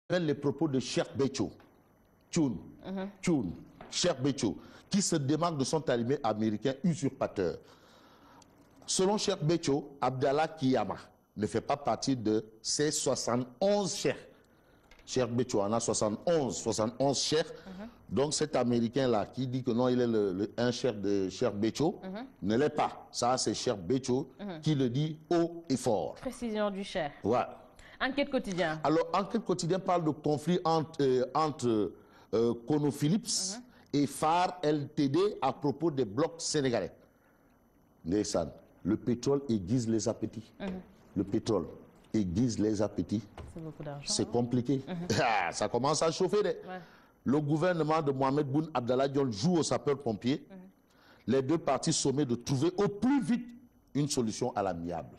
les propos de Cheikh Béthio, Thioune, Cheikh Béthio, qui se démarque de son talibé américain usurpateur. Selon Cheikh Béthio, Abdallah Kiyama ne fait pas partie de ces 71 cheikhs. Cheikh Béthio en a 71 cheikhs. Donc cet Américain-là qui dit que non, il est un cheikh de Cheikh Béthio, ne l'est pas. Ça, c'est Cheikh Béthio qui le dit haut et fort. Précision du cheikh. Ouais. Enquête quotidien. Alors, Enquête quotidien parle de conflit entre ConoPhillips et Phare LTD à propos des blocs sénégalais. Ndeysaan, le pétrole aiguise les appétits. Le pétrole aiguise les appétits. C'est beaucoup d'argent. C'est compliqué. Ça commence à chauffer. Ouais. Le gouvernement de Mohamed Boun Abdallah Dionne joue aux sapeurs-pompiers. Les deux parties sommet de trouver au plus vite une solution à l'amiable.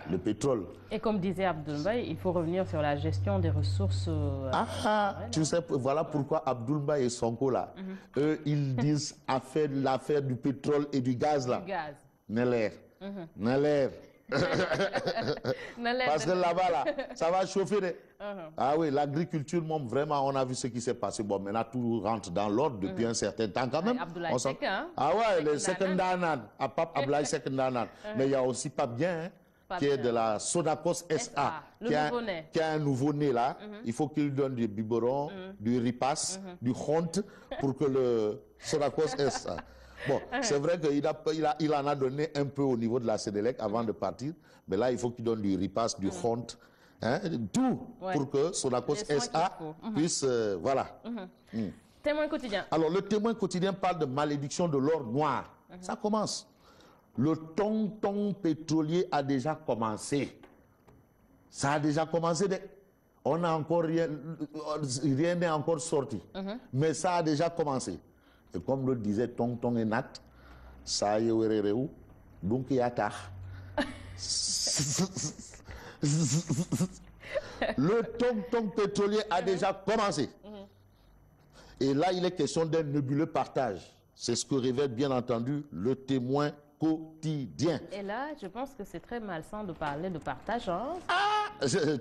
Le pétrole. Et comme disait Abdoul Mbaye, il faut revenir sur la gestion des ressources. Tu sais, voilà pourquoi Abdoul Mbaye et Sonko là, eux, ils disent l'affaire du pétrole et du gaz là. Du gaz. N'est l'air. Parce que là-bas, là, ça va chauffer. Ah oui, l'agriculture, vraiment, on a vu ce qui s'est passé. Bon, maintenant, tout rentre dans l'ordre depuis un certain temps quand même. Abdoulaye Seck, hein? Ah ouais, les secondaires, à Pape Abdoulaye Secondaire. Mais il y a aussi Pape Bien, hein, qui est de la Sonacos SA, qui a un nouveau-né là. Il faut qu'il donne du biberon, du ripass, du honte pour que le Sonacos SA. Bon, c'est vrai qu'il en a donné un peu au niveau de la Sénélec avant de partir, mais là, il faut qu'il donne du ripass, du honte, hein, tout pour que Sonacos SA puisse, voilà. Témoin quotidien. Alors, le Témoin quotidien parle de malédiction de l'or noir. Ça commence. Le tonton pétrolier a déjà commencé. Ça a déjà commencé. On a encore rien n'est encore sorti. Mais ça a déjà commencé. Et comme le disait tonton et Nat, ça y est, donc il y a tard. Le tonton pétrolier a déjà commencé. Et là, il est question d'un nébuleux partage. C'est ce que révèle bien entendu le Témoin quotidien. Et là, je pense que c'est très malsain de parler de partage. Hein?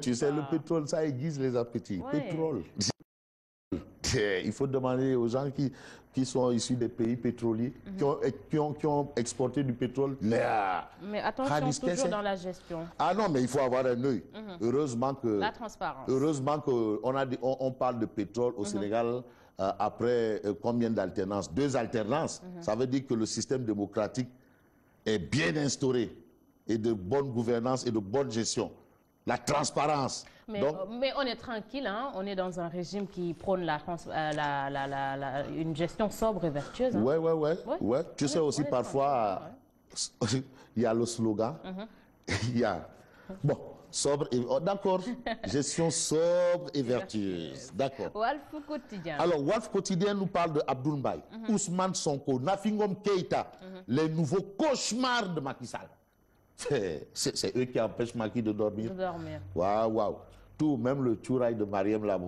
Tu sais, le pétrole, ça aiguise les appétits. Pétrole. Il faut demander aux gens qui sont issus des pays pétroliers, qui ont exporté du pétrole. Mais attention, toujours dans la gestion. Ah non, mais il faut avoir un œil. Heureusement que... La transparence. Heureusement qu'on parle de pétrole au Sénégal après combien d'alternances? 2 alternances. Ça veut dire que le système démocratique est bien instauré et de bonne gouvernance et de bonne gestion. La transparence. Mais on est tranquille, hein? On est dans un régime qui prône une gestion sobre et vertueuse. Hein? Ouais. Tu sais aussi parfois, il y a le slogan, il y a... Bon, sobre et... Oh, d'accord, gestion sobre et vertueuse. D'accord. Walf Quotidien. Alors, Walf Quotidien nous parle de Abdoul Mbaye, Ousmane Sonko, Nafingom Keïta, les nouveaux cauchemars de Macky Sall. C'est eux qui empêchent Macky de dormir. Waouh. Tout, même le chouraï de Mariam là.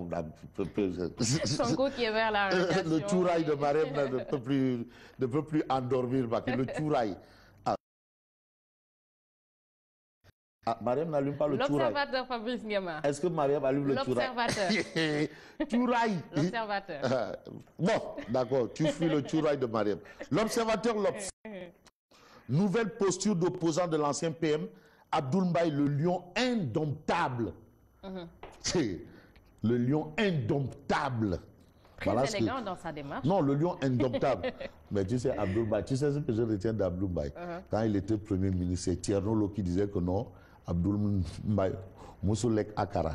Sonko qui est vers la radiation. Le chouraï de Mariam là, ne peut plus endormir Macky. Le chouraï. Mariam n'allume pas le chouraï. L'observateur Fabrice Ngema. Est-ce que Mariam allume le chouraï? L'observateur. Chouraï. L'observateur. Bon, d'accord, tu fuis le chouraï de Mariam. L'observateur l'observe. Nouvelle posture d'opposant de l'ancien PM, Abdoul Mbaye, le lion indomptable. C'est le lion indomptable. Très élégant dans sa démarche. Non, le lion indomptable. Mais tu sais, Abdoul Mbaye, tu sais ce que je retiens d'Abdoul Mbaye? Quand il était Premier ministre, c'est Thierno Lo qui disait que non, Abdoul Mbaye, Moussoulek Akara,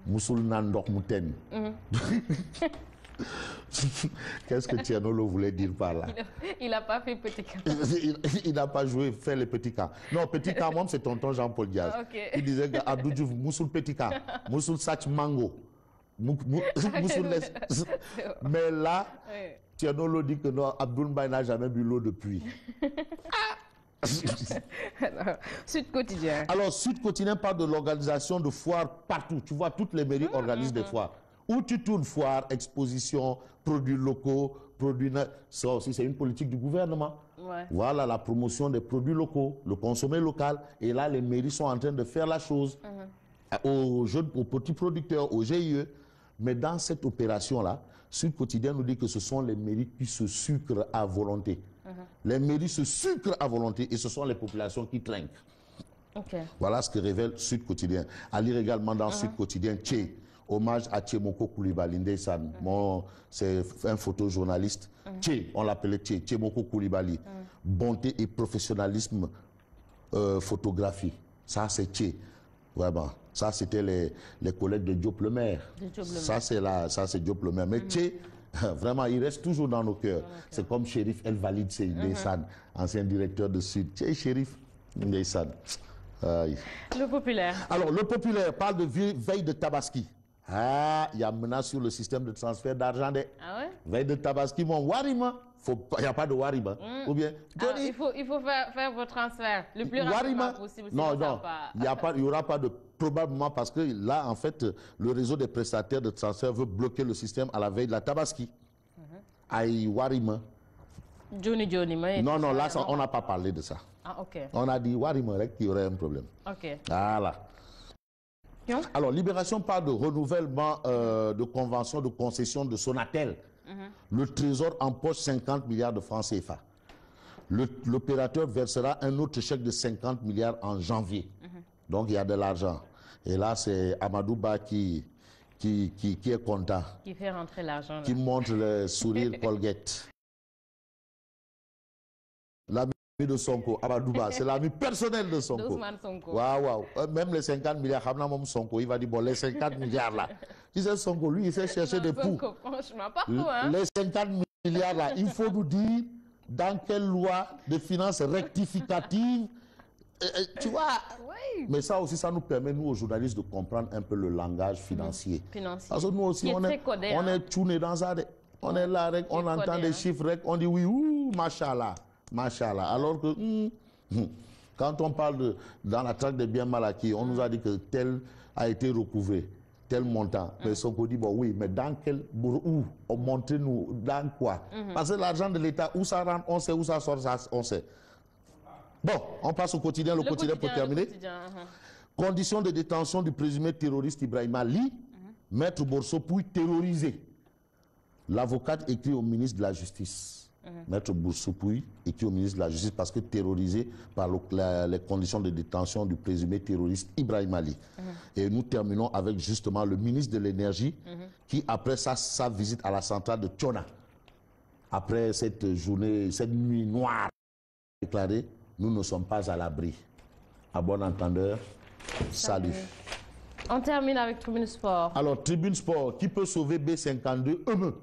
Moussoul Nandok Mouten. Qu'est-ce que Thierno Lo voulait dire par là? Il n'a pas fait petit camp. Il n'a pas fait les petits camps. Non, petit camp, moi, c'est tonton Jean-Paul Diaz. Il disait que Abdou Diouf, Moussoul petit camp, Moussoul Sach Mango. Mais là, Thierno Lo dit que non, Abdoul Mbaye n'a jamais bu l'eau depuis. Sud Quotidien. Alors, Sud Quotidien parle de l'organisation de foires partout. Tu vois, toutes les mairies organisent des foires. Où tu tournes, foire, exposition, produits locaux, ça aussi c'est une politique du gouvernement. Voilà la promotion des produits locaux, le consommer local. Et là, les mairies sont en train de faire la chose. aux petits producteurs, aux GIE. Mais dans cette opération-là, Sud Quotidien nous dit que ce sont les mairies qui se sucrent à volonté. Les mairies se sucrent à volonté et ce sont les populations qui trinquent. Voilà ce que révèle Sud Quotidien. À lire également dans Sud Quotidien, Tché, hommage à Tchémoko Koulibaly Ndeyssan. C'est un photojournaliste. Tché, on l'appelait Tché, Tchémoko Koulibaly. Bonté et professionnalisme photographie. Ça, c'est Tché. Vraiment. Ça, c'était les collègues de Diop le maire. Ça, c'est Diop le maire. Mais Tché, vraiment, il reste toujours dans nos cœurs. C'est comme Chérif El Valid Sey Ndeyssan, ancien directeur de Sud. Tché, Chérif Ndeyssan. Le populaire. Alors, le populaire parle de veille de Tabaski. Ah, il y a menace sur le système de transfert d'argent. Ah ouais? Veille de Tabaski, mon Warima. Il n'y a pas de Warima. Ou bien, il faut faire vos transferts le plus rapidement possible. Non, il n'y aura pas de... Probablement parce que là, en fait, le réseau des prestataires de transfert veut bloquer le système à la veille de la Tabaski. Aïe, Warima. Johnny. Non, là, on n'a pas parlé de ça. Ah, ok. On a dit Warima qu'il y aurait un problème. Ok. Voilà. Alors, Libération parle de renouvellement de convention de concession de Sonatel. Le Trésor empoche 50 milliards de francs CFA. L'opérateur versera un autre chèque de 50 milliards en janvier. Donc, il y a de l'argent. Et là, c'est Amadouba qui est content. Qui fait rentrer l'argent. Qui montre le sourire Colgate. L'ami de Sonko, Amadouba, c'est l'ami personnel de Sonko. Ousmane Sonko. Waouh. Même les 50 milliards, Sonko, il va dire, bon, les 50 milliards là. Tu sais, Sonko, lui, il sait chercher des poux. Franchement, partout, hein. Les 50 milliards là, il faut nous dire dans quelle loi de finances rectificative, tu vois. Oui. Mais ça aussi, ça nous permet, nous, aux journalistes, de comprendre un peu le langage financier. Parce que nous aussi, on est tourné dans ça. On est là, on entend des chiffres, on dit oui, ouh, machallah. Machallah. Alors que quand on parle dans la traque des biens mal acquis, on nous a dit que tel a été recouvré, tel montant. Mais Sonko dit, bon oui, mais dans quel où? Montrez-nous dans quoi? Parce que l'argent de l'État, où ça rentre, on sait, où ça sort, on sait. Bon, on passe au quotidien, le quotidien pour terminer. Conditions de détention du présumé terroriste Ibrahima Ly, Maître Borso Pouy terrorisé. L'avocate écrit au ministre de la Justice. Maître Boursoupoui écrit au ministre de la Justice parce que terrorisé par les conditions de détention du présumé terroriste Ibrahim Ali. Et nous terminons avec justement le ministre de l'Énergie qui, après sa visite à la centrale de Tchona, après cette journée, cette nuit noire, déclaré, nous ne sommes pas à l'abri. À bon entendeur, salut. On termine avec Tribune Sport. Alors, Tribune Sport, qui peut sauver B52 eux-mêmes?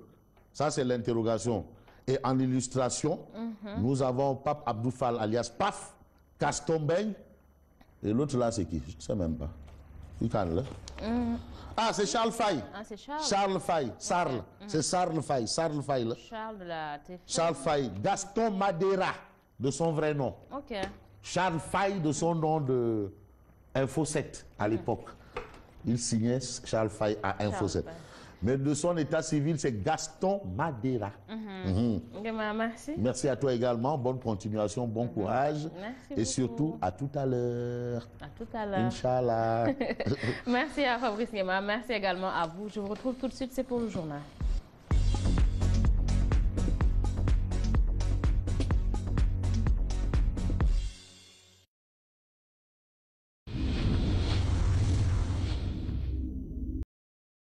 Ça, c'est l'interrogation. Et en illustration, nous avons Pape Abdou Fall alias Paf, Gaston Beng, et l'autre là c'est qui? Je ne sais même pas. Ah, c'est Charles Faye. Ah, c'est Charles. Charles Faye, Sarl. C'est Sarl Faye, Sarl Faye là. Charles de la TF. Charles Faye, Gaston Madeira, de son vrai nom. Ok. Charles Faye, de son nom de Info 7 à l'époque. Il signait Charles Faye à Info 7. Mais de son état civil, c'est Gaston Madeira. Merci. Merci à toi également. Bonne continuation, bon courage. Merci et beaucoup. surtout, à tout à l'heure. À tout à l'heure. Inch'Allah. Merci à Fabrice Nguema. Merci également à vous. Je vous retrouve tout de suite. C'est pour le journal.